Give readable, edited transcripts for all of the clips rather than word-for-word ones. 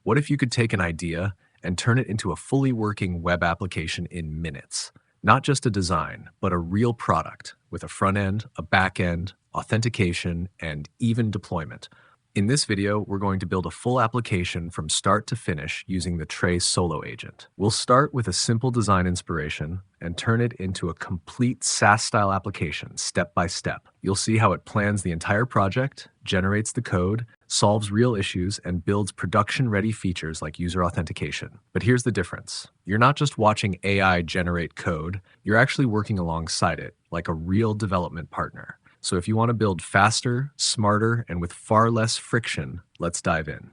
What if you could take an idea and turn it into a fully working web application in minutes? Not just a design, but a real product with a front end, a back end, authentication, and even deployment. In this video, we're going to build a full application from start to finish using the TRAE Solo agent. We'll start with a simple design inspiration and turn it into a complete SaaS-style application step by step. You'll see how it plans the entire project, generates the code, solves real issues, and builds production-ready features like user authentication. But here's the difference. You're not just watching AI generate code, you're actually working alongside it like a real development partner. So if you want to build faster, smarter, and with far less friction, let's dive in.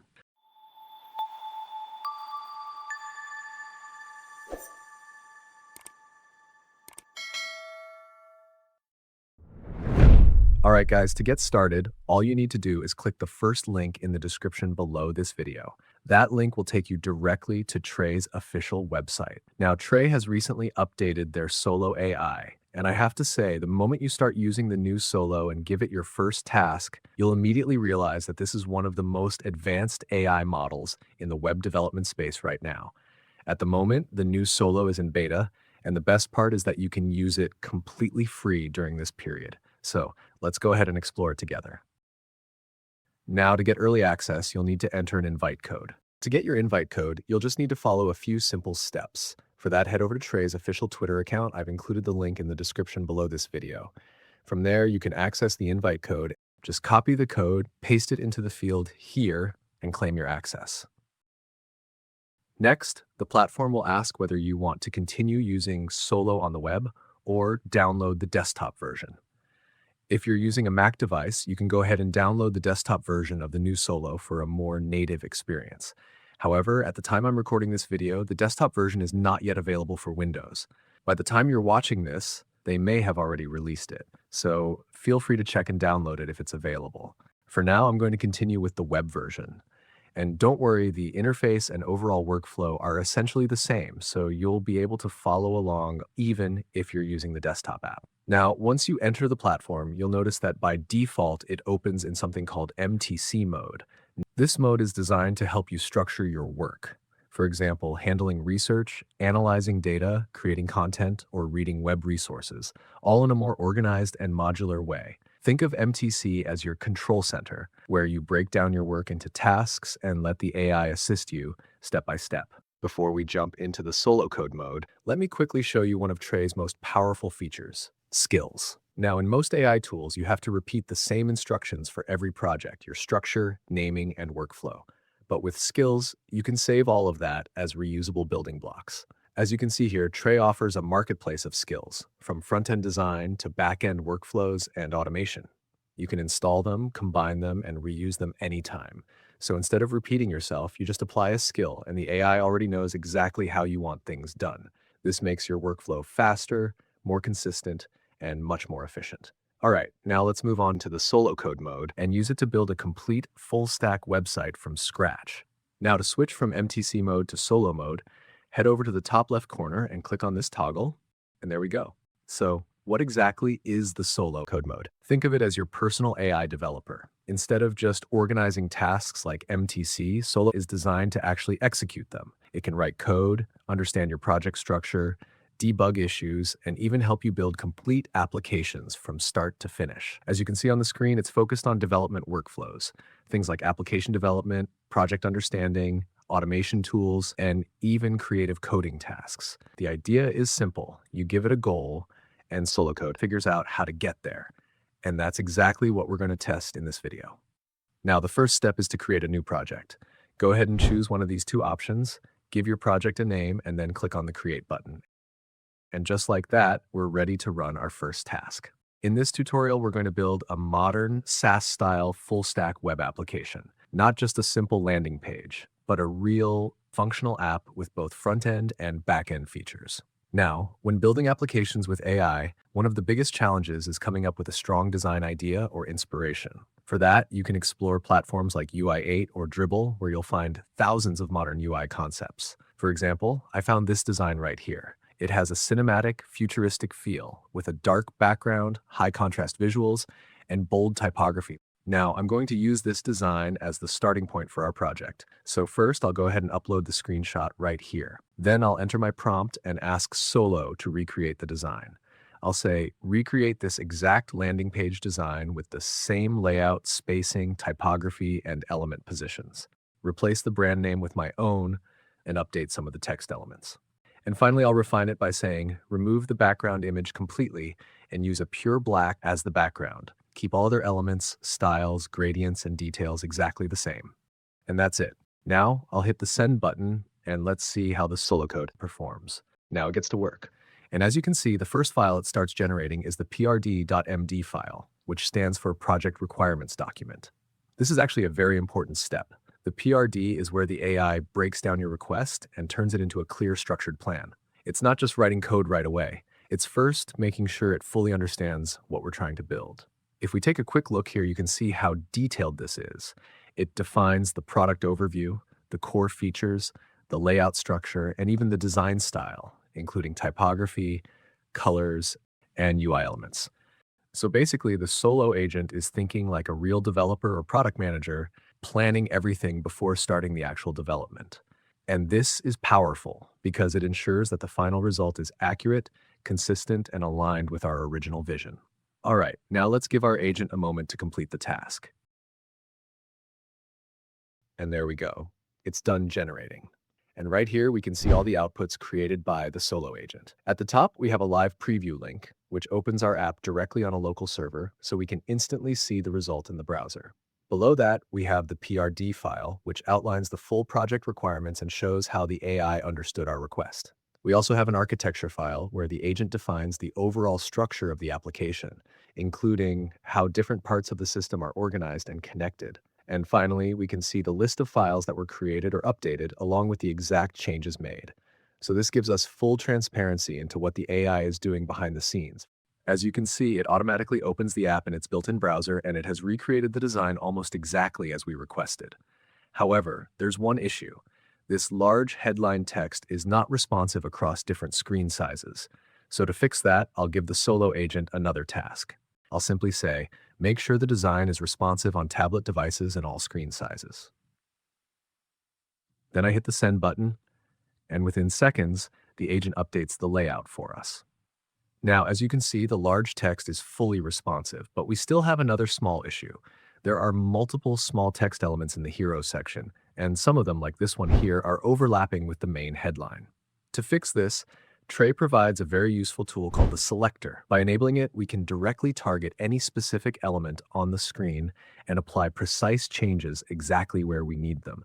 All right, guys, to get started, all you need to do is click the first link in the description below this video. That link will take you directly to TRAE's official website. Now, TRAE has recently updated their Solo AI. And I have to say, the moment you start using the new Solo and give it your first task, you'll immediately realize that this is one of the most advanced AI models in the web development space right now. At the moment, the new Solo is in beta, and the best part is that you can use it completely free during this period. So let's go ahead and explore it together. Now, to get early access, you'll need to enter an invite code. To get your invite code, you'll just need to follow a few simple steps. For that, head over to TRAE's official Twitter account. I've included the link in the description below this video. From there, you can access the invite code. Just copy the code, paste it into the field here, and claim your access. Next, the platform will ask whether you want to continue using Solo on the web or download the desktop version. If you're using a Mac device, you can go ahead and download the desktop version of the new Solo for a more native experience. However, at the time I'm recording this video, the desktop version is not yet available for Windows. By the time you're watching this, they may have already released it, so feel free to check and download it if it's available. For now, I'm going to continue with the web version. And don't worry, the interface and overall workflow are essentially the same, so you'll be able to follow along even if you're using the desktop app. Now, once you enter the platform, you'll notice that by default, it opens in something called MTC mode. This mode is designed to help you structure your work. For example, handling research, analyzing data, creating content, or reading web resources, all in a more organized and modular way. Think of MTC as your control center, where you break down your work into tasks and let the AI assist you step by step. Before we jump into the solo code mode, let me quickly show you one of TRAE's most powerful features, skills. Now, in most AI tools, you have to repeat the same instructions for every project, your structure, naming, and workflow. But with skills, you can save all of that as reusable building blocks. As you can see here, TRAE offers a marketplace of skills, from front-end design to back-end workflows and automation. You can install them, combine them, and reuse them anytime. So instead of repeating yourself, you just apply a skill, and the AI already knows exactly how you want things done. This makes your workflow faster, more consistent, and much more efficient. All right, now let's move on to the solo code mode and use it to build a complete full-stack website from scratch. Now, to switch from MTC mode to solo mode, head over to the top left corner and click on this toggle, and there we go. So, what exactly is the solo code mode? Think of it as your personal AI developer. Instead of just organizing tasks like MTC, Solo is designed to actually execute them. It can write code, understand your project structure, debug issues, and even help you build complete applications from start to finish. As you can see on the screen, it's focused on development workflows, things like application development, project understanding, automation tools, and even creative coding tasks. The idea is simple. You give it a goal, and Solo Code figures out how to get there. And that's exactly what we're going to test in this video. Now, the first step is to create a new project. Go ahead and choose one of these two options, give your project a name, and then click on the Create button. And just like that, we're ready to run our first task. In this tutorial, we're going to build a modern SaaS-style full-stack web application, not just a simple landing page, but a real functional app with both front-end and back-end features. Now, when building applications with AI, one of the biggest challenges is coming up with a strong design idea or inspiration. For that, you can explore platforms like UI8 or Dribbble, where you'll find thousands of modern UI concepts. For example, I found this design right here. It has a cinematic, futuristic feel with a dark background, high contrast visuals, and bold typography. Now, I'm going to use this design as the starting point for our project. So first, I'll go ahead and upload the screenshot right here. Then I'll enter my prompt and ask Solo to recreate the design. I'll say, recreate this exact landing page design with the same layout, spacing, typography, and element positions. Replace the brand name with my own and update some of the text elements. And finally, I'll refine it by saying, remove the background image completely and use a pure black as the background. Keep all their elements, styles, gradients, and details exactly the same. And that's it. Now I'll hit the send button and let's see how the Solo code performs. Now it gets to work. And as you can see, the first file it starts generating is the prd.md file, which stands for Project Requirements Document. This is actually a very important step. The PRD is where the AI breaks down your request and turns it into a clear, structured plan. It's not just writing code right away. It's first making sure it fully understands what we're trying to build. If we take a quick look here, you can see how detailed this is. It defines the product overview, the core features, the layout structure, and even the design style, including typography, colors, and UI elements. So basically, the Solo agent is thinking like a real developer or product manager, planning everything before starting the actual development. And this is powerful because it ensures that the final result is accurate, consistent, and aligned with our original vision. All right, now let's give our agent a moment to complete the task. And there we go. It's done generating. And right here, we can see all the outputs created by the Solo agent. At the top, we have a live preview link, which opens our app directly on a local server so we can instantly see the result in the browser. Below that, we have the PRD file, which outlines the full project requirements and shows how the AI understood our request. We also have an architecture file where the agent defines the overall structure of the application, including how different parts of the system are organized and connected. And finally, we can see the list of files that were created or updated along with the exact changes made. So this gives us full transparency into what the AI is doing behind the scenes. As you can see, it automatically opens the app in its built-in browser and it has recreated the design almost exactly as we requested. However, there's one issue. This large headline text is not responsive across different screen sizes. So to fix that, I'll give the Solo agent another task. I'll simply say, make sure the design is responsive on tablet devices and all screen sizes. Then I hit the send button, and within seconds, the agent updates the layout for us. Now, as you can see, the large text is fully responsive, but we still have another small issue. There are multiple small text elements in the hero section, and some of them, like this one here, are overlapping with the main headline. To fix this, TRAE provides a very useful tool called the Selector. By enabling it, we can directly target any specific element on the screen and apply precise changes exactly where we need them.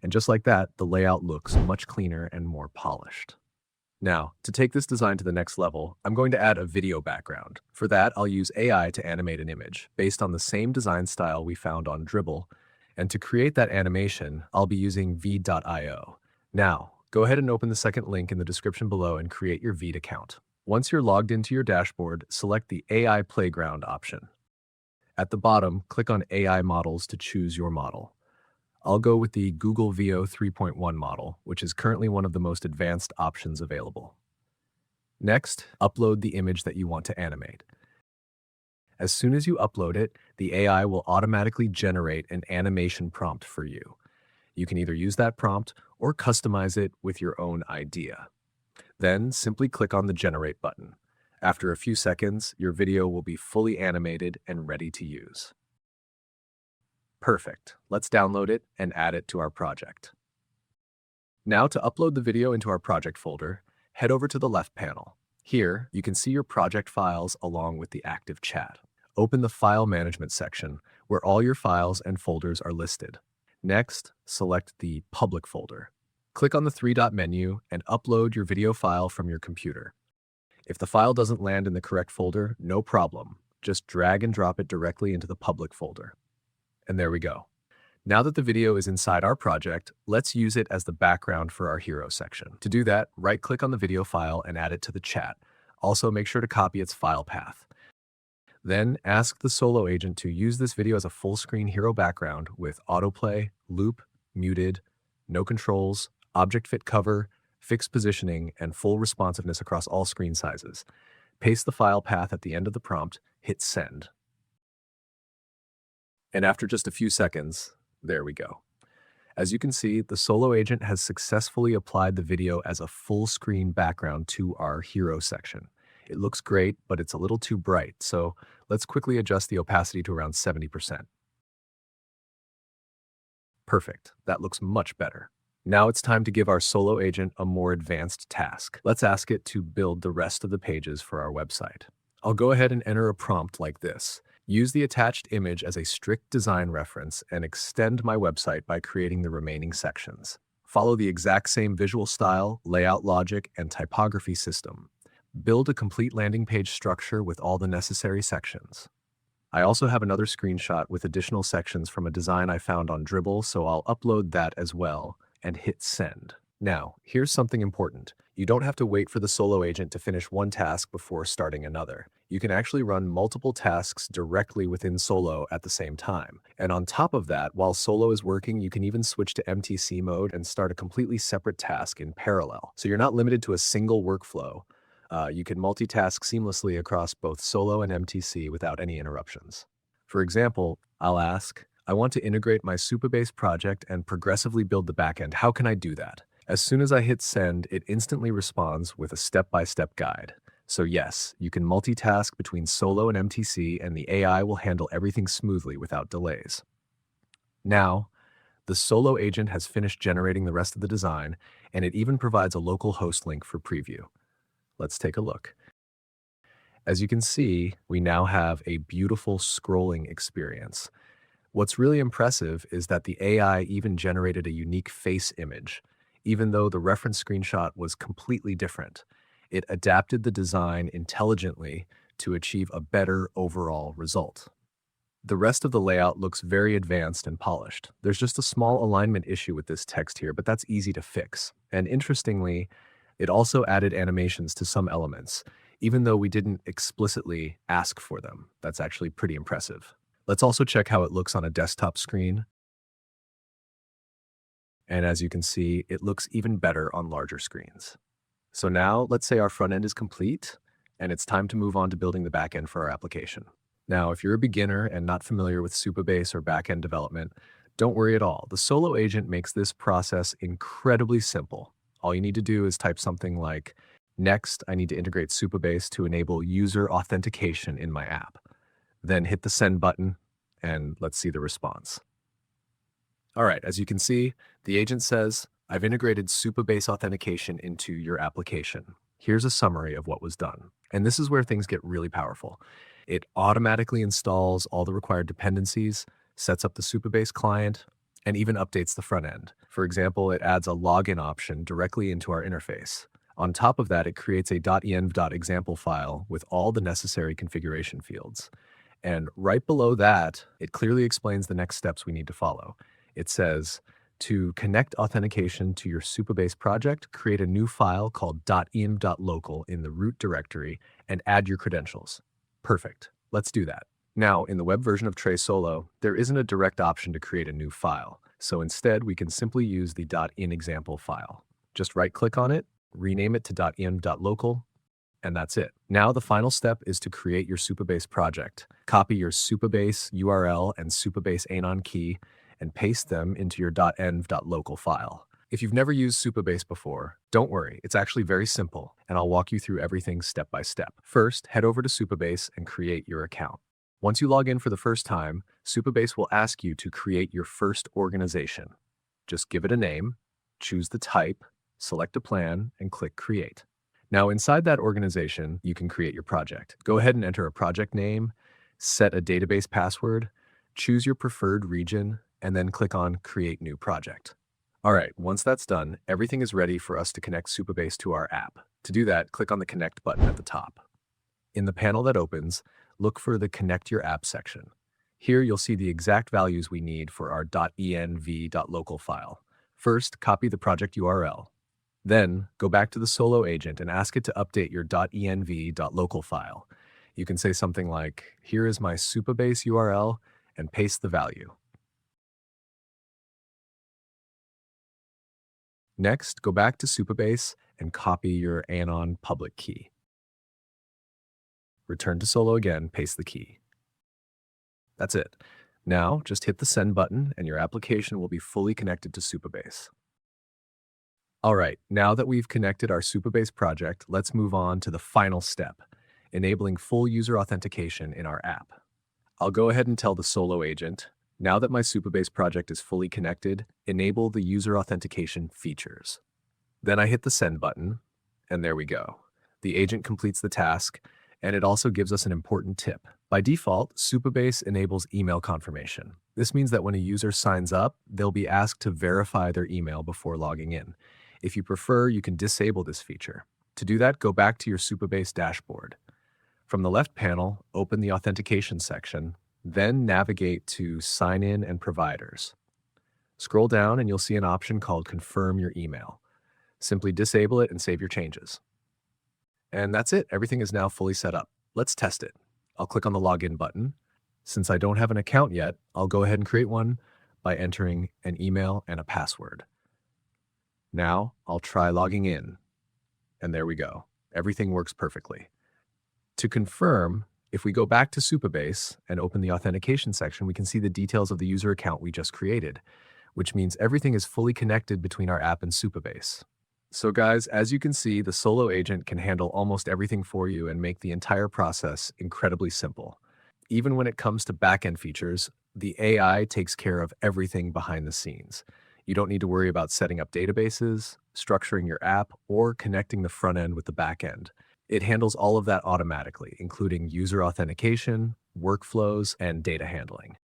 And just like that, the layout looks much cleaner and more polished. Now, to take this design to the next level, I'm going to add a video background. For that, I'll use AI to animate an image based on the same design style we found on Dribbble. And to create that animation, I'll be using v.io. Now, go ahead and open the second link in the description below and create your Veed account. Once you're logged into your dashboard, select the AI Playground option. At the bottom, click on AI Models to choose your model. I'll go with the Google Veo 3.1 model, which is currently one of the most advanced options available. Next, upload the image that you want to animate. As soon as you upload it, the AI will automatically generate an animation prompt for you. You can either use that prompt or customize it with your own idea. Then simply click on the Generate button. After a few seconds, your video will be fully animated and ready to use. Perfect. Let's download it and add it to our project. Now, to upload the video into our project folder, head over to the left panel. Here, you can see your project files along with the active chat. Open the File Management section, where all your files and folders are listed. Next, select the Public folder. Click on the three-dot menu and upload your video file from your computer. If the file doesn't land in the correct folder, no problem. Just drag and drop it directly into the Public folder. And there we go. Now that the video is inside our project, let's use it as the background for our hero section. To do that, right-click on the video file and add it to the chat. Also, make sure to copy its file path. Then, ask the Solo agent to use this video as a full-screen hero background with autoplay, loop, muted, no controls, object fit cover, fixed positioning, and full responsiveness across all screen sizes. Paste the file path at the end of the prompt, hit send. And after just a few seconds, there we go. As you can see, the Solo agent has successfully applied the video as a full screen background to our hero section. It looks great, but it's a little too bright, so let's quickly adjust the opacity to around 70%. Perfect. That looks much better. Now it's time to give our Solo agent a more advanced task. Let's ask it to build the rest of the pages for our website. I'll go ahead and enter a prompt like this. Use the attached image as a strict design reference and extend my website by creating the remaining sections. Follow the exact same visual style, layout logic, and typography system. Build a complete landing page structure with all the necessary sections. I also have another screenshot with additional sections from a design I found on Dribbble, so I'll upload that as well and hit send. Now, here's something important. You don't have to wait for the Solo agent to finish one task before starting another. You can actually run multiple tasks directly within Solo at the same time. And on top of that, while Solo is working, you can even switch to MTC mode and start a completely separate task in parallel. So you're not limited to a single workflow. You can multitask seamlessly across both Solo and MTC without any interruptions. For example, I'll ask, I want to integrate my Supabase project and progressively build the backend. How can I do that? As soon as I hit send, it instantly responds with a step-by-step guide. So yes, you can multitask between Solo and MTC, and the AI will handle everything smoothly without delays. Now, the Solo agent has finished generating the rest of the design, and it even provides a local host link for preview. Let's take a look. As you can see, we now have a beautiful scrolling experience. What's really impressive is that the AI even generated a unique face image. Even though the reference screenshot was completely different, it adapted the design intelligently to achieve a better overall result. The rest of the layout looks very advanced and polished. There's just a small alignment issue with this text here, but that's easy to fix. And interestingly, it also added animations to some elements, even though we didn't explicitly ask for them. That's actually pretty impressive. Let's also check how it looks on a desktop screen. And as you can see, it looks even better on larger screens. So now let's say our front end is complete and it's time to move on to building the backend for our application. Now, if you're a beginner and not familiar with Supabase or backend development, don't worry at all. The Solo agent makes this process incredibly simple. All you need to do is type something like, next, I need to integrate Supabase to enable user authentication in my app. Then hit the send button and let's see the response. All right, as you can see, the agent says, I've integrated Supabase authentication into your application. Here's a summary of what was done. And this is where things get really powerful. It automatically installs all the required dependencies, sets up the Supabase client, and even updates the front end. For example, it adds a login option directly into our interface. On top of that, it creates a .env.example file with all the necessary configuration fields. And right below that, it clearly explains the next steps we need to follow. It says, to connect authentication to your Supabase project, create a new file called .env.local in the root directory and add your credentials. Perfect. Let's do that. Now, in the web version of TRAE Solo, there isn't a direct option to create a new file. So instead, we can simply use the .enexample file. Just right-click on it, rename it to .env.local, and that's it. Now the final step is to create your Supabase project. Copy your Supabase URL and Supabase anon key and paste them into your .env.local file. If you've never used Supabase before, don't worry, it's actually very simple, and I'll walk you through everything step by step. First, head over to Supabase and create your account. Once you log in for the first time, Supabase will ask you to create your first organization. Just give it a name, choose the type, select a plan, and click Create. Now, inside that organization, you can create your project. Go ahead and enter a project name, set a database password, choose your preferred region, and then click on Create New Project. All right, once that's done, everything is ready for us to connect Supabase to our app. To do that, click on the Connect button at the top. In the panel that opens, look for the Connect Your App section. Here, you'll see the exact values we need for our .env.local file. First, copy the project URL. Then, go back to the Solo agent and ask it to update your .env.local file. You can say something like, here is my Supabase URL, and paste the value. Next, go back to Supabase and copy your anon public key. Return to Solo again, paste the key. That's it. Now, just hit the send button and your application will be fully connected to Supabase. All right, now that we've connected our Supabase project, let's move on to the final step, enabling full user authentication in our app. I'll go ahead and tell the Solo agent, now that my Supabase project is fully connected, enable the user authentication features. Then I hit the send button, and there we go. The agent completes the task, and it also gives us an important tip. By default, Supabase enables email confirmation. This means that when a user signs up, they'll be asked to verify their email before logging in. If you prefer, you can disable this feature. To do that, go back to your Supabase dashboard. From the left panel, open the Authentication section, then navigate to Sign In and Providers. Scroll down and you'll see an option called Confirm Your Email. Simply disable it and save your changes. And that's it. Everything is now fully set up. Let's test it. I'll click on the Login button. Since I don't have an account yet, I'll go ahead and create one by entering an email and a password. Now, I'll try logging in. And there we go. Everything works perfectly. To confirm, if we go back to Supabase and open the Authentication section, we can see the details of the user account we just created, which means everything is fully connected between our app and Supabase. So guys, as you can see, the Solo agent can handle almost everything for you and make the entire process incredibly simple. Even when it comes to backend features, the AI takes care of everything behind the scenes. You don't need to worry about setting up databases, structuring your app, or connecting the front end with the back end. It handles all of that automatically, including user authentication, workflows, and data handling.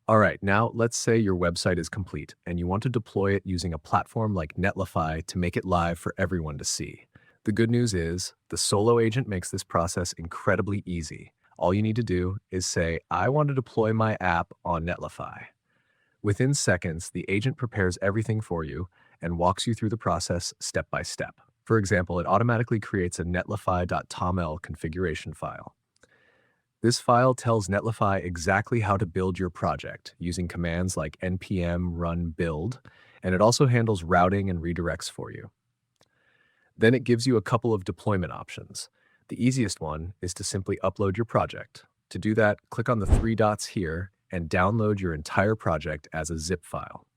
All right, now let's say your website is complete and you want to deploy it using a platform like Netlify to make it live for everyone to see. The good news is the Solo agent makes this process incredibly easy. All you need to do is say, I want to deploy my app on Netlify. Within seconds, the agent prepares everything for you and walks you through the process step by step. For example, it automatically creates a netlify.toml configuration file. This file tells Netlify exactly how to build your project using commands like npm run build, and it also handles routing and redirects for you. Then it gives you a couple of deployment options. The easiest one is to simply upload your project. To do that, click on the three dots here and download your entire project as a zip file.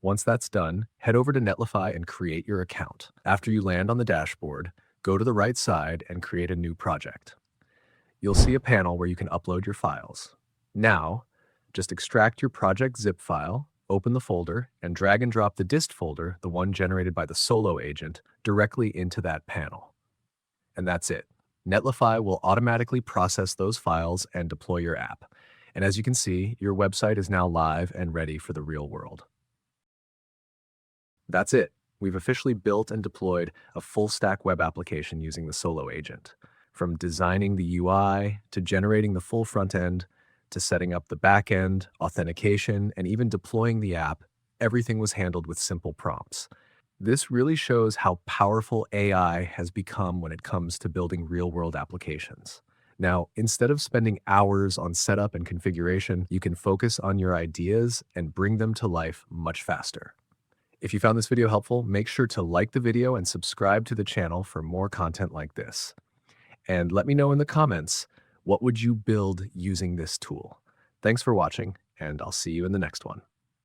Once that's done, head over to Netlify and create your account. After you land on the dashboard, go to the right side and create a new project. You'll see a panel where you can upload your files. Now, just extract your project zip file, open the folder, and drag and drop the dist folder, the one generated by the Solo agent, directly into that panel. And that's it. Netlify will automatically process those files and deploy your app. And as you can see, your website is now live and ready for the real world. That's it. We've officially built and deployed a full-stack web application using the Solo agent. From designing the UI, to generating the full front end, to setting up the back end, authentication, and even deploying the app, everything was handled with simple prompts. This really shows how powerful AI has become when it comes to building real-world applications. Now, instead of spending hours on setup and configuration, you can focus on your ideas and bring them to life much faster. If you found this video helpful, make sure to like the video and subscribe to the channel for more content like this. And let me know in the comments, what would you build using this tool? Thanks for watching, and I'll see you in the next one.